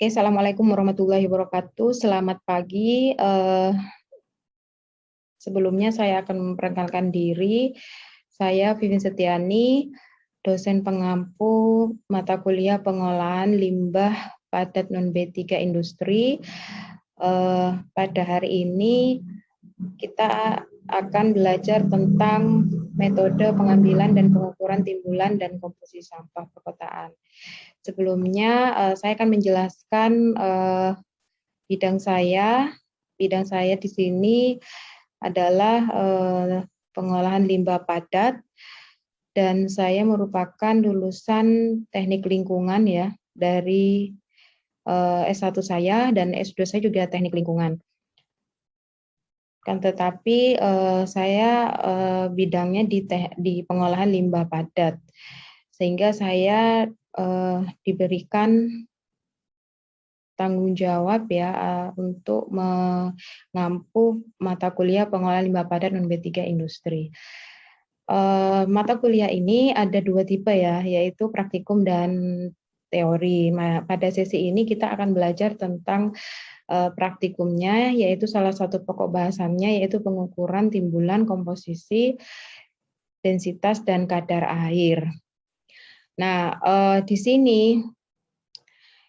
Oke, Assalamualaikum warahmatullahi wabarakatuh. Selamat pagi. Sebelumnya saya akan memperkenalkan diri. Saya Vivin Setiani, dosen pengampu mata kuliah pengolahan limbah padat non B3 industri. Pada hari ini kita akan belajar tentang metode pengambilan dan pengukuran timbulan dan komposisi sampah perkotaan. Sebelumnya saya akan menjelaskan bidang saya. Bidang saya di sini adalah pengolahan limbah padat dan saya merupakan lulusan teknik lingkungan ya dari S1 saya dan S2 saya juga teknik lingkungan. Kan tetapi saya bidangnya di pengolahan limbah padat, sehingga saya diberikan tanggung jawab ya untuk mengampu mata kuliah pengolahan limbah padat non B3 industri. Mata kuliah ini ada dua tipe ya, yaitu praktikum dan teori. Nah, pada sesi ini kita akan belajar tentang praktikumnya, yaitu salah satu pokok bahasannya yaitu pengukuran timbulan, komposisi, densitas, dan kadar air. Nah, di sini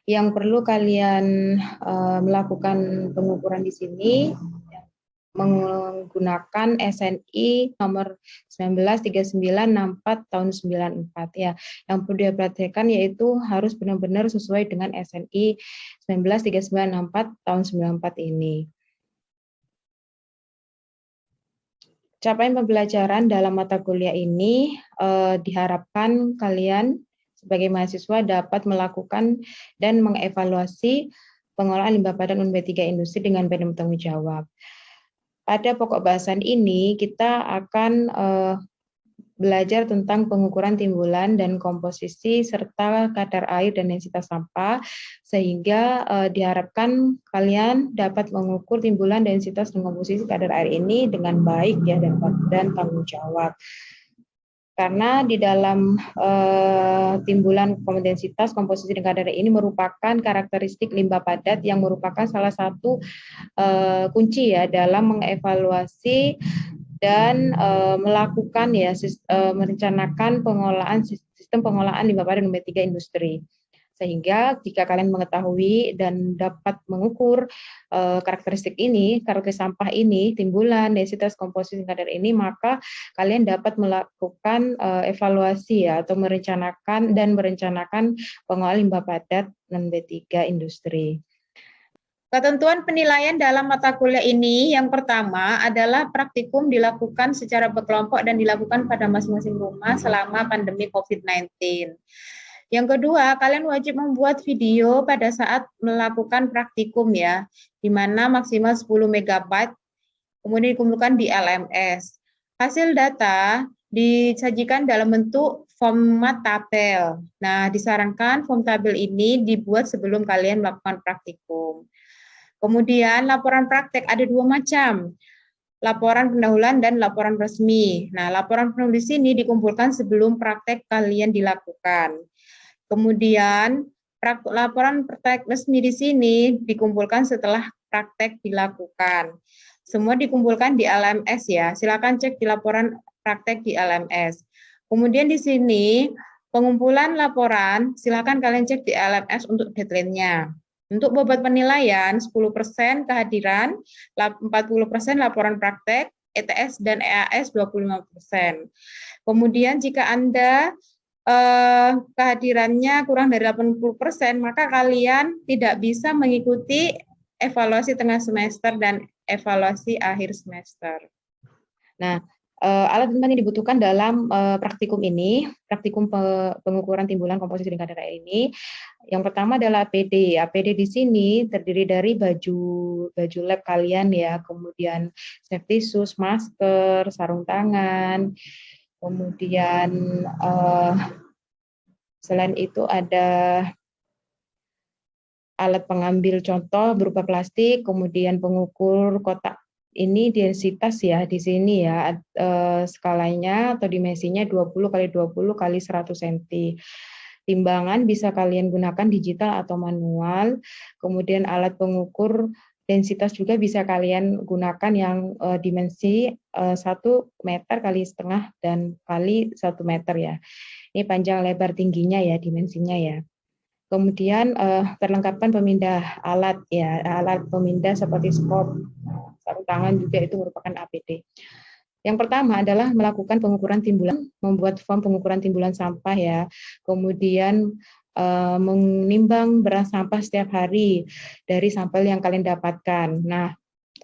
yang perlu kalian melakukan pengukuran di sini menggunakan SNI nomor 193964 tahun 94 ya. Yang perlu diperhatikan yaitu harus benar-benar sesuai dengan SNI 193964 tahun 94 ini. Capaian pembelajaran dalam mata kuliah ini diharapkan kalian sebagai mahasiswa dapat melakukan dan mengevaluasi pengolahan limbah padat non B3 industri dengan baik dan bertanggung jawab. Pada pokok bahasan ini kita akan belajar tentang pengukuran timbulan dan komposisi serta kadar air dan densitas sampah, sehingga diharapkan kalian dapat mengukur timbulan, densitas, dan komposisi kadar air ini dengan baik ya dan tanggung jawab. Karena di dalam timbulan, densitas, komposisi, dan kadar ini merupakan karakteristik limbah padat yang merupakan salah satu kunci ya dalam mengevaluasi dan melakukan ya merencanakan pengolahan sistem pengolahan limbah padat non B3 industri. Sehingga jika kalian mengetahui dan dapat mengukur karakteristik sampah ini, timbulan, densitas, komposisi, kadar ini, maka kalian dapat melakukan evaluasi ya atau merencanakan pengolahan limbah padat non B3 industri. Ketentuan penilaian dalam mata kuliah ini yang pertama adalah praktikum dilakukan secara berkelompok dan dilakukan pada masing-masing rumah selama pandemi COVID-19. Yang kedua, kalian wajib membuat video pada saat melakukan praktikum ya, di mana maksimal 10 MB, kemudian dikumpulkan di LMS. Hasil data disajikan dalam bentuk format tabel. Nah, disarankan form tabel ini dibuat sebelum kalian melakukan praktikum. Kemudian laporan praktek ada dua macam, laporan pendahuluan dan laporan resmi. Nah, laporan pendahuluan di sini dikumpulkan sebelum praktek kalian dilakukan. Kemudian laporan praktek resmi di sini dikumpulkan setelah praktek dilakukan. Semua dikumpulkan di LMS ya. Silakan cek di laporan praktek di LMS. Kemudian di sini pengumpulan laporan, silakan kalian cek di LMS untuk deadline-nya. Untuk bobot penilaian 10% kehadiran, 40% laporan praktek, ETS dan EAS 25%. Kemudian jika Anda kehadirannya kurang dari 80%, maka kalian tidak bisa mengikuti evaluasi tengah semester dan evaluasi akhir semester. Nah, alat yang dibutuhkan dalam praktikum ini, praktikum pengukuran timbulan, komposisi, dan kadar air ini, yang pertama adalah APD. APD di sini terdiri dari baju lab kalian ya, kemudian safety shoes, masker, sarung tangan, kemudian selain itu ada alat pengambil contoh berupa plastik, kemudian pengukur kotak ini densitas ya di sini ya, skalanya atau dimensinya 20 x 20 x 100 cm. Timbangan bisa kalian gunakan digital atau manual. Kemudian alat pengukur densitas juga bisa kalian gunakan yang dimensi 1 meter kali setengah dan kali 1 meter ya. Ini panjang lebar tingginya ya dimensinya ya. Kemudian perlengkapan pemindah alat ya, alat pemindah seperti skop, sarung tangan juga itu merupakan APD. Yang pertama adalah melakukan pengukuran timbulan, membuat form pengukuran timbulan sampah ya. Kemudian menimbang berat sampah setiap hari dari sampel yang kalian dapatkan. Nah,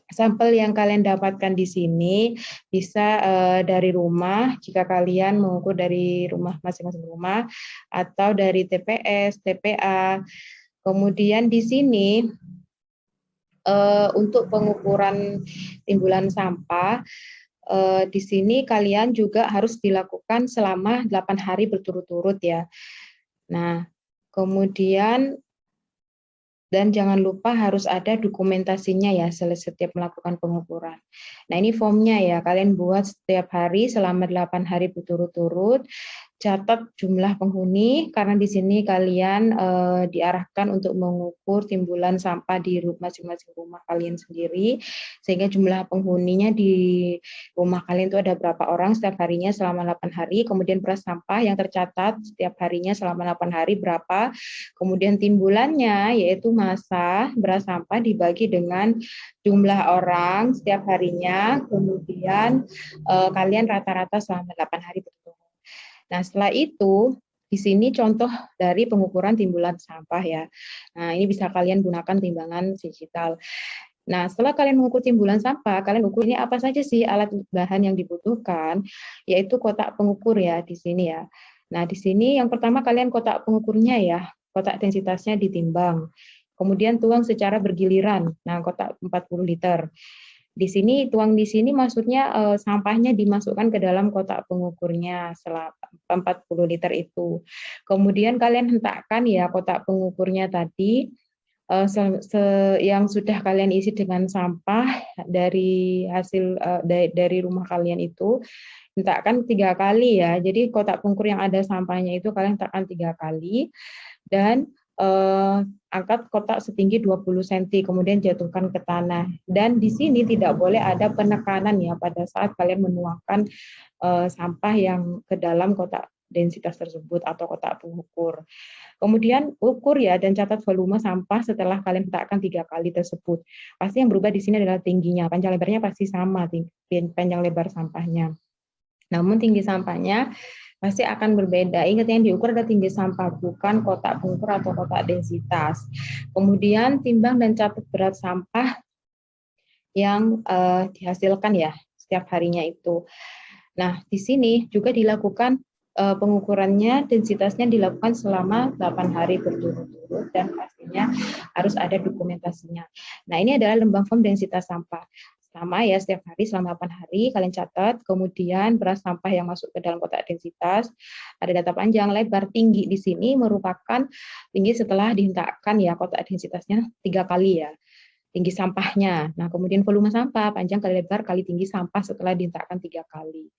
sampel yang kalian dapatkan di sini bisa dari rumah jika kalian mengukur dari rumah masing-masing rumah atau dari TPS, TPA. Kemudian di sini untuk pengukuran timbulan sampah di sini kalian juga harus dilakukan selama 8 hari berturut-turut ya. Nah, kemudian dan jangan lupa harus ada dokumentasinya ya setiap melakukan pengukuran. Nah, ini formnya ya, kalian buat setiap hari selama 8 hari berturut-turut. Catat jumlah penghuni karena di sini kalian diarahkan untuk mengukur timbulan sampah di masing-masing rumah kalian sendiri, sehingga jumlah penghuninya di rumah kalian itu ada berapa orang setiap harinya selama 8 hari, kemudian berat sampah yang tercatat setiap harinya selama 8 hari berapa, kemudian timbulannya yaitu massa berat sampah dibagi dengan jumlah orang setiap harinya, kemudian kalian rata-rata selama 8 hari berturut-turut. Nah, setelah itu, di sini contoh dari pengukuran timbulan sampah ya. Nah, ini bisa kalian gunakan timbangan digital. Nah, setelah kalian mengukur timbulan sampah, kalian ukur ini apa saja sih alat bahan yang dibutuhkan, yaitu kotak pengukur ya di sini ya. Nah, di sini yang pertama kalian kotak pengukurnya ya, kotak densitasnya ditimbang. Kemudian tuang secara bergiliran. Nah, kotak 40 liter. Di sini tuang di sini maksudnya sampahnya dimasukkan ke dalam kotak pengukurnya selama 40 liter itu. Kemudian kalian hentakkan ya kotak pengukurnya tadi yang sudah kalian isi dengan sampah dari hasil dari rumah kalian itu, hentakkan 3 kali ya. Jadi kotak pengukur yang ada sampahnya itu kalian hentakkan 3 kali dan angkat kotak setinggi 20 cm, kemudian jatuhkan ke tanah. Dan di sini tidak boleh ada penekanan ya pada saat kalian menuangkan sampah yang ke dalam kotak densitas tersebut atau kotak pengukur. Kemudian ukur ya dan catat volume sampah setelah kalian letakkan 3 kali tersebut. Pasti yang berubah di sini adalah tingginya, panjang lebarnya pasti sama, panjang lebar sampahnya. Namun tinggi sampahnya pasti akan berbeda. Ingat yang diukur adalah tinggi sampah, bukan kotak pengukur atau kotak densitas. Kemudian timbang dan catat berat sampah yang dihasilkan ya setiap harinya itu. Nah, di sini juga dilakukan pengukurannya, densitasnya dilakukan selama 8 hari berturut-turut dan pastinya harus ada dokumentasinya. Nah, ini adalah lembang form densitas sampah. Sama ya, setiap hari selama 8 hari kalian catat, kemudian berat sampah yang masuk ke dalam kotak densitas, ada data panjang, lebar, tinggi di sini merupakan tinggi setelah dihentakkan ya kotak densitasnya 3 kali ya. Tinggi sampahnya. Nah, kemudian volume sampah, panjang kali lebar kali tinggi sampah setelah dihentakkan 3 kali.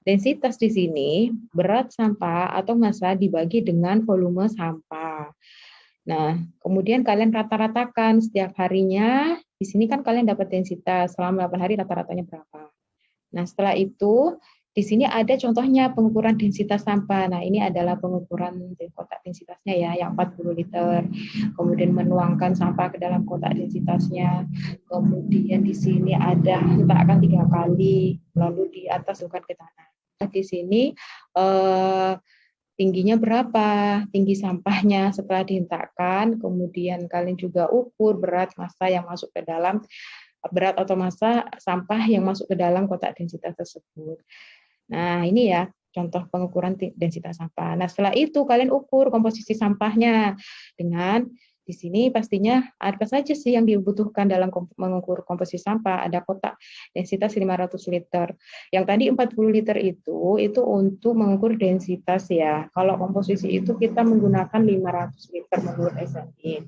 Densitas di sini berat sampah atau massa dibagi dengan volume sampah. Nah, kemudian kalian rata-ratakan setiap harinya. Di sini kan kalian dapat densitas selama 8 hari rata-ratanya berapa. Nah, setelah itu di sini ada contohnya pengukuran densitas sampah. Nah, ini adalah pengukuran kotak densitasnya ya, yang 40 liter. Kemudian menuangkan sampah ke dalam kotak densitasnya. Kemudian di sini ada letakkan 3 kali, lalu di atas bukan ke tanah. Di sini tingginya berapa, tinggi sampahnya setelah dihentakkan, kemudian kalian juga ukur berat massa yang masuk ke dalam berat atau massa sampah yang masuk ke dalam kotak densitas tersebut. Nah, ini ya contoh pengukuran densitas sampah. Nah, setelah itu kalian ukur komposisi sampahnya dengan di sini pastinya apa saja sih yang dibutuhkan dalam mengukur komposisi sampah. Ada kotak densitas 500 liter. Yang tadi 40 liter itu untuk mengukur densitas ya. Kalau komposisi itu kita menggunakan 500 liter menurut SNI.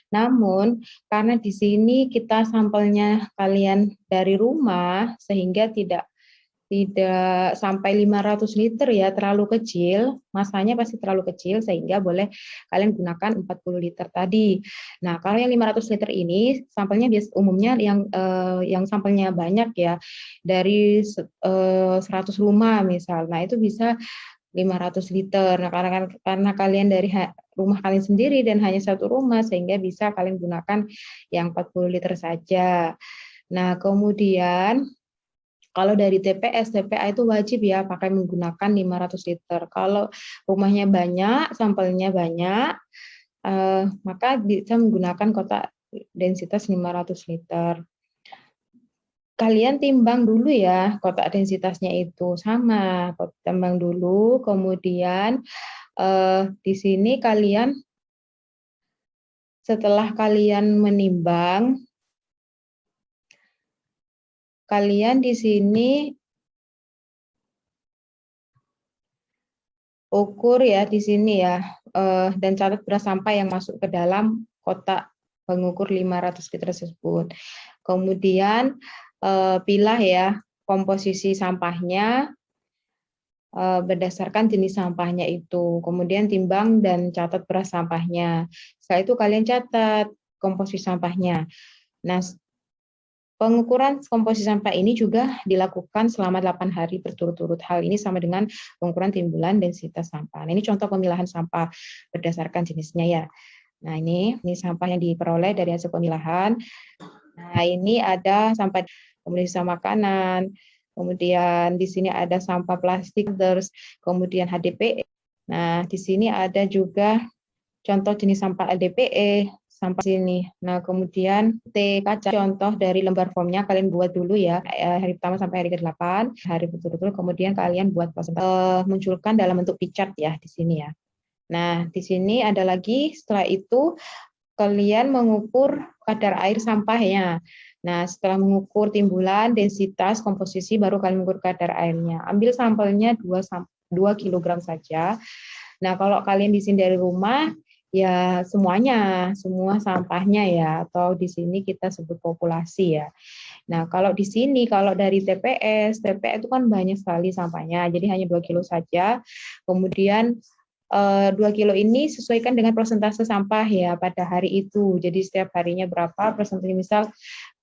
Namun, karena di sini kita sampelnya kalian dari rumah, sehingga tidak tidak sampai 500 liter ya, terlalu kecil, masanya pasti terlalu kecil sehingga boleh kalian gunakan 40 liter tadi. Nah, kalau yang 500 liter ini sampelnya umumnya yang sampelnya banyak ya, dari 100 rumah misal. Nah, itu bisa 500 liter. Nah, karena kalian dari rumah kalian sendiri dan hanya satu rumah sehingga bisa kalian gunakan yang 40 liter saja. Nah, kemudian kalau dari TPS, TPA itu wajib ya pakai menggunakan 500 liter. Kalau rumahnya banyak, sampelnya banyak, maka bisa menggunakan kotak densitas 500 liter. Kalian timbang dulu ya kotak densitasnya itu sama, timbang dulu. Kemudian di sini kalian setelah kalian menimbang, kalian di sini ukur ya di sini ya, dan catat beras sampah yang masuk ke dalam kotak pengukur 500 liter tersebut. Kemudian pilah ya komposisi sampahnya berdasarkan jenis sampahnya itu. Kemudian timbang dan catat beras sampahnya. Setelah itu kalian catat komposisi sampahnya. Nah, pengukuran komposisi sampah ini juga dilakukan selama 8 hari berturut-turut. Hal ini sama dengan pengukuran timbulan densitas sampah. Nah, ini contoh pemilahan sampah berdasarkan jenisnya ya. Nah, ini sampah yang diperoleh dari hasil pemilahan. Nah, ini ada sampah kemudian sisa makanan, kemudian di sini ada sampah plastik, terus kemudian HDPE. Nah, di sini ada juga contoh jenis sampah LDPE, sampah sini. Nah, kemudian T kaca, contoh dari lembar formnya kalian buat dulu ya, hari pertama sampai hari ke-8, hari betul-betul, kemudian kalian buat munculkan dalam bentuk picat ya di sini ya. Nah, di sini ada lagi, setelah itu kalian mengukur kadar air sampahnya. Nah, setelah mengukur timbulan, densitas, komposisi, baru kalian mengukur kadar airnya. Ambil sampelnya 2 kg saja. Nah, kalau kalian di sini dari rumah, ya semuanya, semua sampahnya ya, atau di sini kita sebut populasi ya. Nah, kalau di sini, kalau dari TPS itu kan banyak sekali sampahnya, jadi hanya 2 kilo saja. Kemudian 2 kilo ini sesuaikan dengan persentase sampah ya pada hari itu. Jadi setiap harinya berapa persentase, misal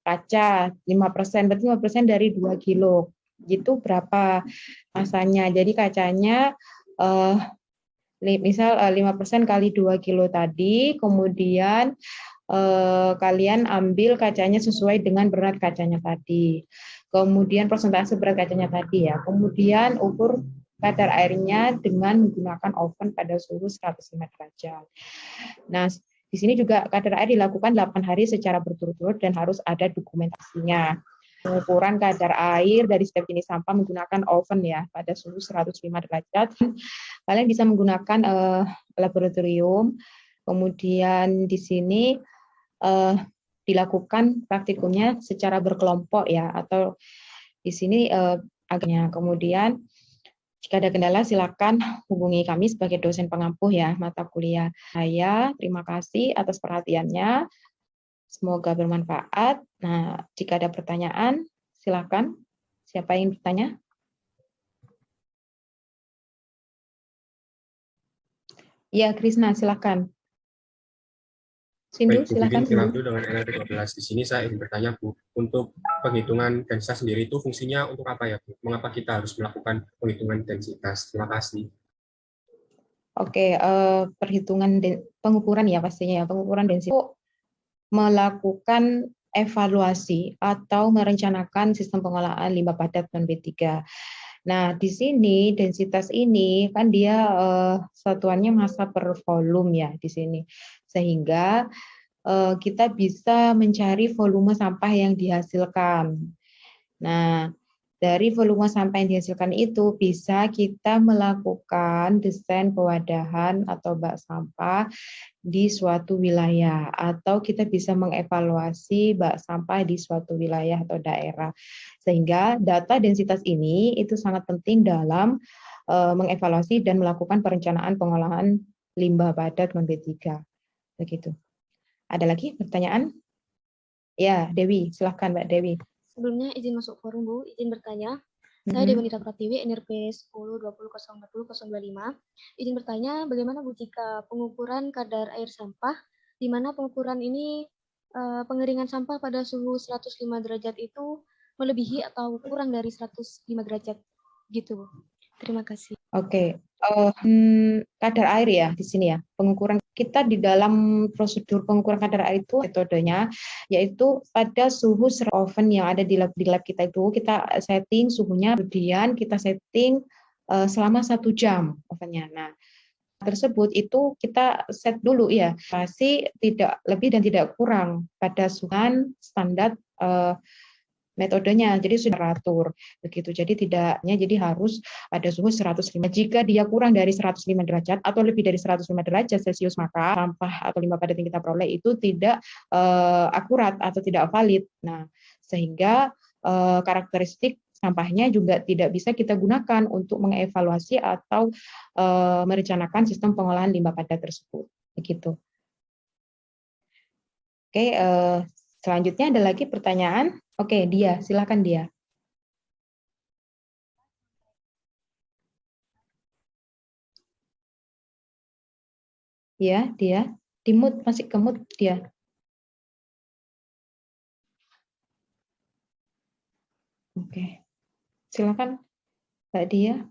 kaca 5%, berarti 5% dari 2 kilo. Gitu berapa masanya. Jadi kacanya misal 5% kali 2 kilo tadi, kemudian kalian ambil kacanya sesuai dengan berat kacanya tadi. Kemudian persentase berat kacanya tadi ya. Kemudian ukur kadar airnya dengan menggunakan oven pada suhu 105 derajat. Nah, di sini juga kadar air dilakukan 8 hari secara berturut-turut dan harus ada dokumentasinya. Pengukuran kadar air dari setiap jenis sampah menggunakan oven ya pada suhu 105 derajat. Kalian bisa menggunakan laboratorium. Kemudian di sini dilakukan praktikumnya secara berkelompok ya, atau di sini agaknya. Kemudian jika ada kendala silakan hubungi kami sebagai dosen pengampu ya mata kuliah. Saya terima kasih atas perhatiannya. Semoga bermanfaat. Nah, jika ada pertanyaan silakan. Siapa yang bertanya? Ya, Krisna silakan. Sindu, Baik, Bu silakan Vivin, Sindu. Kilabu dengan NR13. Di sini saya ingin bertanya, Bu, untuk penghitungan densitas sendiri itu fungsinya untuk apa ya, Bu? Mengapa kita harus melakukan penghitungan densitas? Terima kasih. Oke, perhitungan pengukuran ya pastinya ya, pengukuran densitas melakukan evaluasi atau merencanakan sistem pengolahan limbah padat non B3. Nah, di sini densitas ini kan dia satuannya massa per volume ya di sini. Sehingga kita bisa mencari volume sampah yang dihasilkan. Nah, dari volume sampah yang dihasilkan itu bisa kita melakukan desain pewadahan atau bak sampah di suatu wilayah, atau kita bisa mengevaluasi bak sampah di suatu wilayah atau daerah. Sehingga data densitas ini itu sangat penting dalam mengevaluasi dan melakukan perencanaan pengolahan limbah padat non B3. Begitu. Ada lagi pertanyaan? Ya, Dewi, silahkan Mbak Dewi. Sebelumnya izin masuk forum, Bu, izin bertanya. Saya Dewanita Pratiwi, NRP 1020040025. Izin bertanya, bagaimana Bu jika pengukuran kadar air sampah, di mana pengukuran ini pengeringan sampah pada suhu 105 derajat itu melebihi atau kurang dari 105 derajat gitu, Bu. Terima kasih. Oke, kadar air ya di sini ya. Pengukuran kita di dalam prosedur pengukuran kadar air itu metodenya yaitu pada suhu oven yang ada di lab kita itu kita setting suhunya, kemudian kita setting selama 1 jam ovennya. Nah, tersebut itu kita set dulu ya, masih tidak lebih dan tidak kurang pada suhu standar metodenya, jadi sudah teratur begitu. Jadi jadi harus pada suhu 105. Jika dia kurang dari 105 derajat atau lebih dari 105 derajat Celcius, maka sampah atau limbah padat yang kita peroleh itu tidak akurat atau tidak valid. Nah, sehingga karakteristik sampahnya juga tidak bisa kita gunakan untuk mengevaluasi atau merencanakan sistem pengolahan limbah padat tersebut. Begitu. Oke, selanjutnya ada lagi pertanyaan? Oke, Dia, silakan Dia. Ya, Dia. Dimut, masih kemut Dia. Oke, silakan Mbak Dia.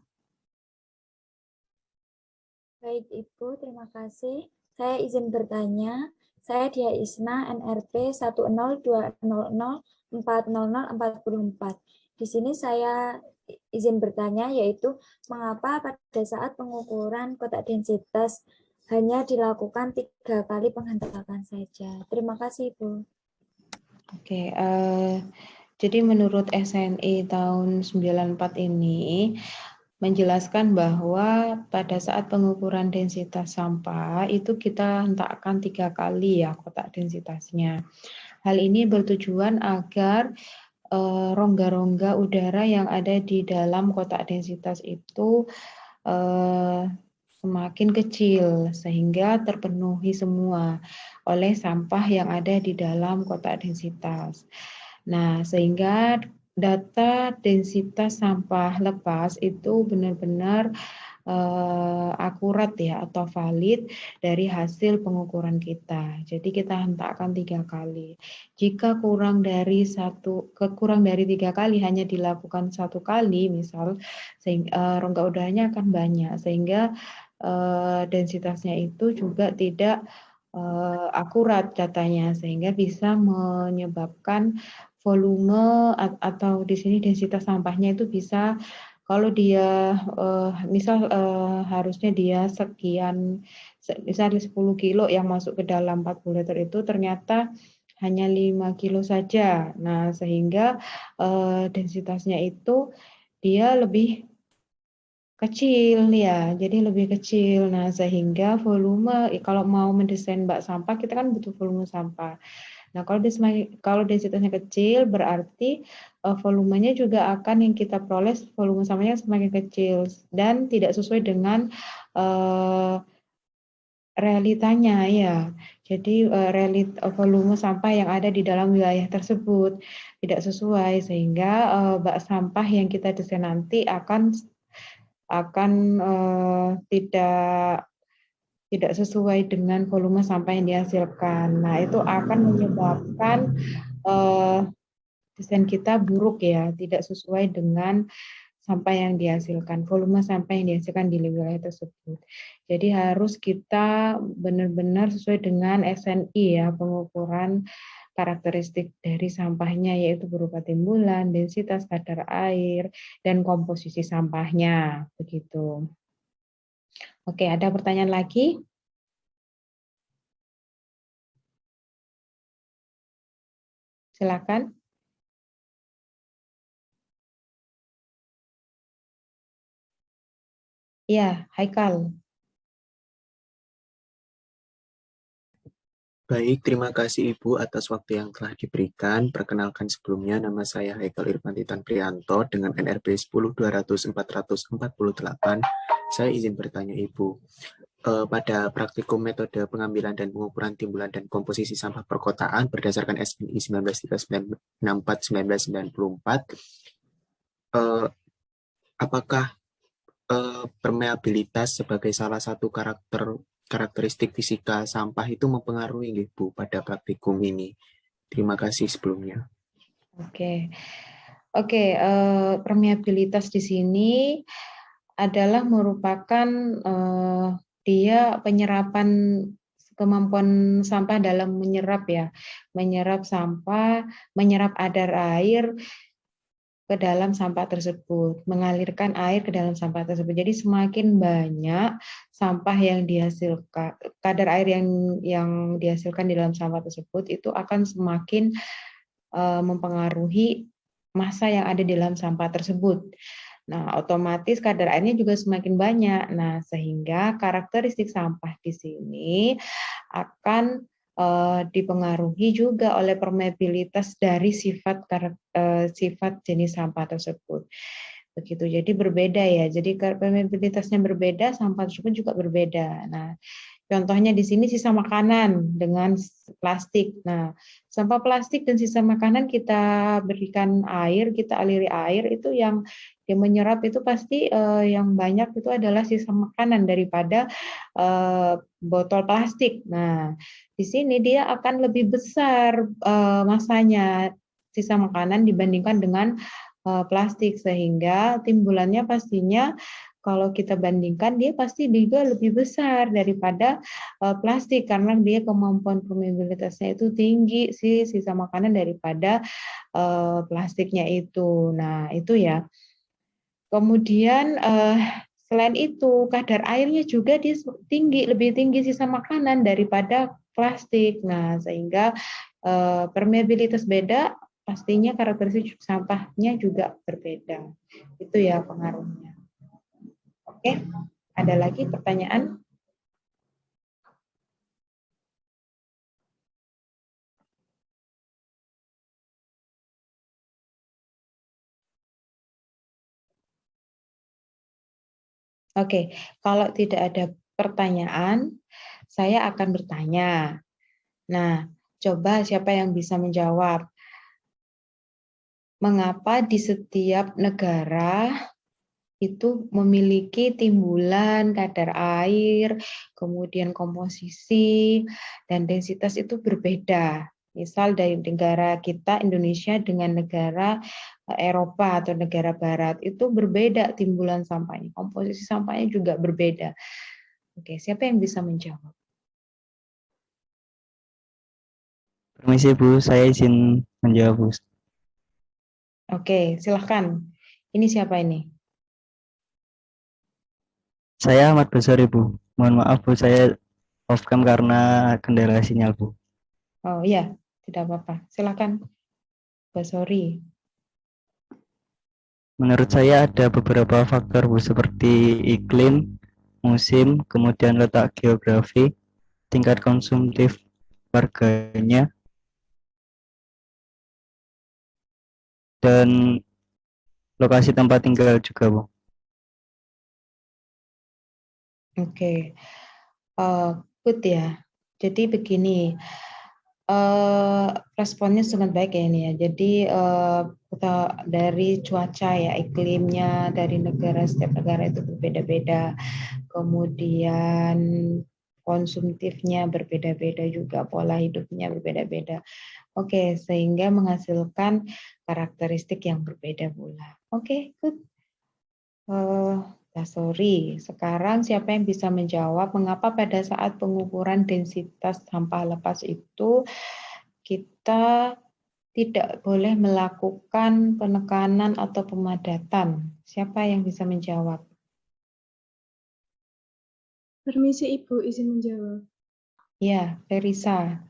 Baik Ibu, terima kasih. Saya izin bertanya. Saya Dia Isna, NRP 10200400444. Di sini saya izin bertanya yaitu mengapa pada saat pengukuran kotak densitas hanya dilakukan 3 kali penghentakan saja. Terima kasih Ibu. Oke, jadi menurut SNI tahun 94 ini menjelaskan bahwa pada saat pengukuran densitas sampah itu kita hentakkan 3 kali ya kotak densitasnya. Hal ini bertujuan agar rongga-rongga udara yang ada di dalam kotak densitas itu semakin kecil sehingga terpenuhi semua oleh sampah yang ada di dalam kotak densitas. Nah, sehingga data densitas sampah lepas itu benar-benar akurat ya atau valid dari hasil pengukuran kita. Jadi kita hentakkan 3 kali. Jika kurang dari 3 kali hanya dilakukan 1 kali, misal rongga udaranya akan banyak sehingga densitasnya itu juga tidak akurat datanya sehingga bisa menyebabkan volume atau di sini densitas sampahnya itu bisa kalau dia misal harusnya dia sekian misalnya 10 kilo yang masuk ke dalam 40 liter itu ternyata hanya 5 kilo saja. Nah, sehingga densitasnya itu dia lebih kecil ya, jadi lebih kecil. Nah, sehingga volume kalau mau mendesain bak sampah kita kan butuh volume sampah. Nah, kalau densitasnya kecil berarti volumenya juga akan yang kita peroleh volume sampahnya semakin kecil dan tidak sesuai dengan realitanya ya. Jadi volume sampah yang ada di dalam wilayah tersebut tidak sesuai sehingga bak sampah yang kita desain nanti akan tidak sesuai dengan volume sampah yang dihasilkan. Nah, itu akan menyebabkan desain kita buruk ya, tidak sesuai dengan sampah yang dihasilkan, volume sampah yang dihasilkan di wilayah tersebut. Jadi harus kita benar-benar sesuai dengan SNI ya, pengukuran karakteristik dari sampahnya yaitu berupa timbulan, densitas kadar air, dan komposisi sampahnya. Begitu. Oke, ada pertanyaan lagi? Silakan. Ya, Haikal. Baik, terima kasih Ibu atas waktu yang telah diberikan. Perkenalkan sebelumnya, nama saya Haikal Irfan Titan Prianto dengan NRP 10200448. Saya izin bertanya Ibu, pada praktikum metode pengambilan dan pengukuran timbulan dan komposisi sampah perkotaan berdasarkan SNI 1939-1994, apakah permeabilitas sebagai salah satu karakteristik fisika sampah itu mempengaruhi nggih, Bu, pada praktikum ini? Terima kasih sebelumnya. Oke. Permeabilitas di sini adalah merupakan dia penyerapan kemampuan sampah dalam menyerap ya, menyerap sampah, menyerap kadar air ke dalam sampah tersebut, mengalirkan air ke dalam sampah tersebut. Jadi semakin banyak sampah yang dihasilkan, kadar air yang dihasilkan di dalam sampah tersebut itu akan semakin mempengaruhi massa yang ada di dalam sampah tersebut. Nah, otomatis kadar airnya juga semakin banyak. Nah, sehingga karakteristik sampah di sini akan dipengaruhi juga oleh permeabilitas dari sifat jenis sampah tersebut. Begitu. Jadi berbeda ya. Jadi permeabilitasnya berbeda, sampah tersebut juga berbeda. Nah, contohnya di sini sisa makanan dengan plastik. Nah, sampah plastik dan sisa makanan kita berikan air, kita aliri air, itu yang menyerap itu pasti yang banyak itu adalah sisa makanan daripada botol plastik. Nah, di sini dia akan lebih besar masanya sisa makanan dibandingkan dengan plastik, sehingga timbulannya pastinya kalau kita bandingkan dia pasti juga lebih besar daripada plastik karena dia kemampuan permeabilitasnya itu tinggi sih sisa makanan daripada plastiknya itu. Nah, itu ya. Kemudian selain itu kadar airnya juga lebih tinggi sisa makanan daripada plastik. Nah, sehingga permeabilitas beda, pastinya karakteristik sampahnya juga berbeda. Itu ya pengaruhnya. Oke, ada lagi pertanyaan? Oke, kalau tidak ada pertanyaan, saya akan bertanya. Nah, coba siapa yang bisa menjawab? Mengapa di setiap negara itu memiliki timbulan, kadar air, kemudian komposisi, dan densitas itu berbeda? Misal dari negara kita, Indonesia, dengan negara Eropa atau negara Barat, itu berbeda timbulan sampahnya, komposisi sampahnya juga berbeda. Oke, siapa yang bisa menjawab? Permisi Bu, saya izin menjawab Bu. Oke, silahkan. Ini siapa ini? Saya Ahmad Basori Bu. Mohon maaf Bu, saya off cam karena kendala sinyal Bu. Oh iya, tidak apa-apa. Silahkan, Basori. Menurut saya ada beberapa faktor Bu, seperti iklim, musim, kemudian letak geografi, tingkat konsumtif warganya, dan lokasi tempat tinggal juga Bu. Oke, good ya. Jadi begini, responnya sangat baik ya ini ya. Jadi kita dari cuaca ya, iklimnya dari negara, setiap negara itu berbeda-beda. Kemudian konsumtifnya berbeda-beda juga, pola hidupnya berbeda-beda. Oke, sehingga menghasilkan karakteristik yang berbeda pula. Oke, good. Sorry. Sekarang siapa yang bisa menjawab mengapa pada saat pengukuran densitas sampah lepas itu kita tidak boleh melakukan penekanan atau pemadatan? Siapa yang bisa menjawab? Permisi Ibu, izin menjawab. Ya, Ferisa.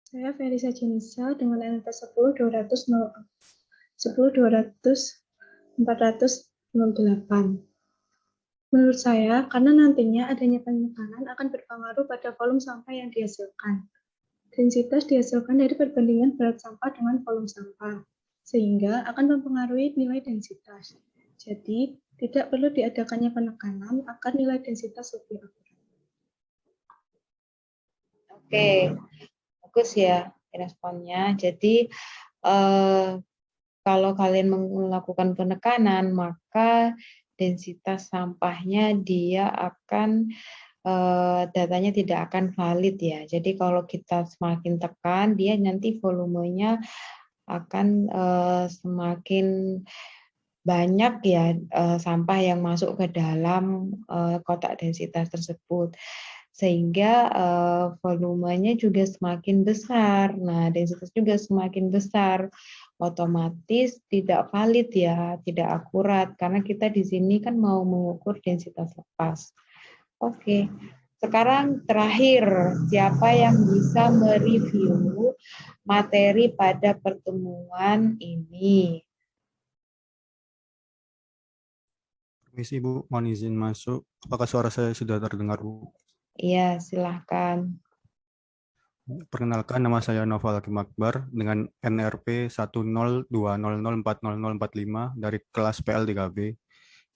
Saya Ferisa Jenisa dengan NT 10.200.408. Menurut saya, karena nantinya adanya penekanan akan berpengaruh pada volume sampah yang dihasilkan. Densitas dihasilkan dari perbandingan berat sampah dengan volume sampah, sehingga akan mempengaruhi nilai densitas. Jadi, tidak perlu diadakannya penekanan agar nilai densitas lebih akurat. Oke, bagus ya responnya. Jadi kalau kalian melakukan penekanan, maka densitas sampahnya dia akan datanya tidak akan valid ya. Jadi kalau kita semakin tekan, dia nanti volumenya akan semakin banyak ya sampah yang masuk ke dalam kotak densitas tersebut, sehingga volumenya juga semakin besar. Nah, densitas juga semakin besar, otomatis tidak valid ya, tidak akurat karena kita di sini kan mau mengukur densitas lepas. Oke. Sekarang terakhir, siapa yang bisa mereview materi pada pertemuan ini? Permisi Bu, mohon izin masuk. Apakah suara saya sudah terdengar Bu? Iya, silahkan. Perkenalkan, nama saya Noval Hakim Akbar dengan NRP 1020040040045 dari kelas PL3B.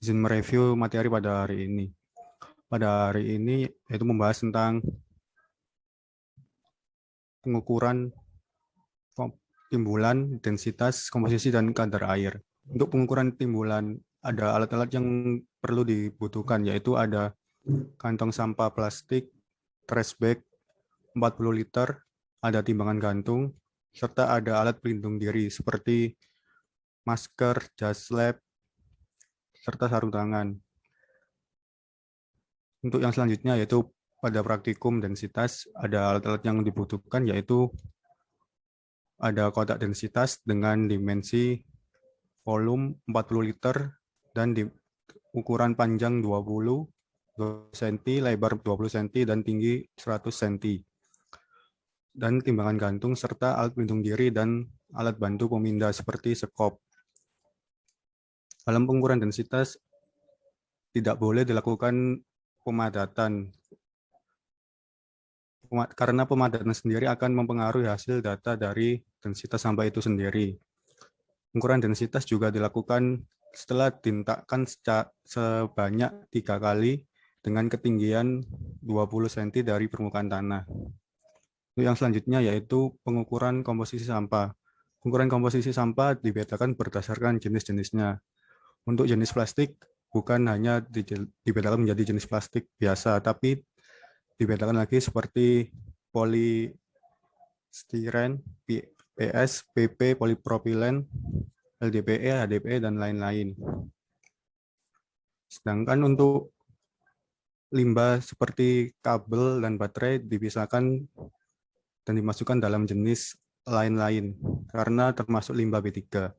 Izin mereview materi pada hari ini. Pada hari ini yaitu membahas tentang pengukuran timbulan, densitas, komposisi, dan kadar air. Untuk pengukuran timbulan, ada alat-alat yang perlu dibutuhkan, yaitu ada kantong sampah plastik, trash bag, 40 liter, ada timbangan gantung, serta ada alat pelindung diri seperti masker, jas lab, serta sarung tangan. Untuk yang selanjutnya yaitu pada praktikum densitas, ada alat-alat yang dibutuhkan yaitu ada kotak densitas dengan dimensi volume 40 liter dan di ukuran panjang 20 cm, lebar 20 cm, dan tinggi 100 cm. Dan timbangan gantung serta alat pelindung diri dan alat bantu pemindah seperti sekop. Dalam pengukuran densitas tidak boleh dilakukan pemadatan karena pemadatan sendiri akan mempengaruhi hasil data dari densitas sampah itu sendiri. Pengukuran densitas juga dilakukan setelah dihentakkan sebanyak 3 kali dengan ketinggian 20 cm dari permukaan tanah. Yang selanjutnya yaitu pengukuran komposisi sampah. Pengukuran komposisi sampah dibedakan berdasarkan jenis-jenisnya. Untuk jenis plastik bukan hanya dibedakan menjadi jenis plastik biasa, tapi dibedakan lagi seperti polistiren, PS, PP, polipropilen, LDPE, HDPE, dan lain-lain. Sedangkan untuk limbah seperti kabel dan baterai dipisahkan dan dimasukkan dalam jenis lain-lain karena termasuk limbah B3.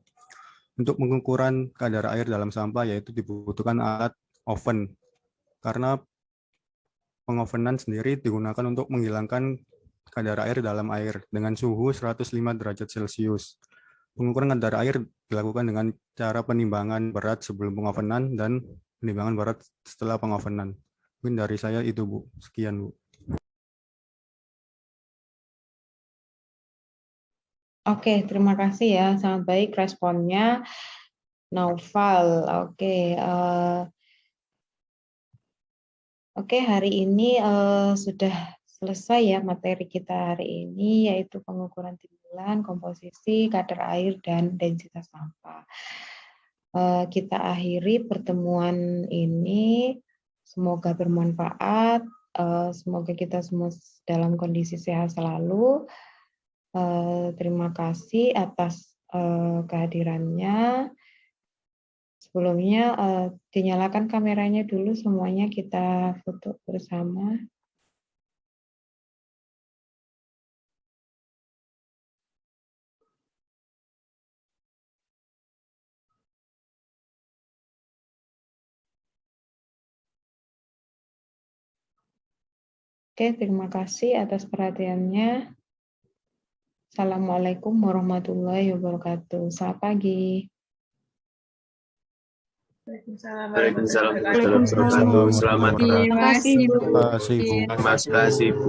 Untuk pengukuran kadar air dalam sampah yaitu dibutuhkan alat oven karena pengovenan sendiri digunakan untuk menghilangkan kadar air dalam air dengan suhu 105 derajat Celcius. Pengukuran kadar air dilakukan dengan cara penimbangan berat sebelum pengovenan dan penimbangan berat setelah pengovenan. Mungkin dari saya itu Bu. Sekian Bu. Oke, terima kasih ya. Sangat baik responnya, Naufal. Oke, hari ini sudah selesai ya materi kita hari ini, yaitu pengukuran timbulan, komposisi, kadar air, dan densitas sampah. Kita akhiri pertemuan ini. Semoga bermanfaat. Semoga kita semua dalam kondisi sehat selalu. Terima kasih atas kehadirannya. Sebelumnya dinyalakan kameranya dulu, semuanya kita foto bersama. Oke, terima kasih atas perhatiannya. Assalamualaikum warahmatullahi wabarakatuh. Selamat pagi. Waalaikumsalam warahmatullahi wabarakatuh. Selamat Terima kasih Bu. Terima kasih Bu.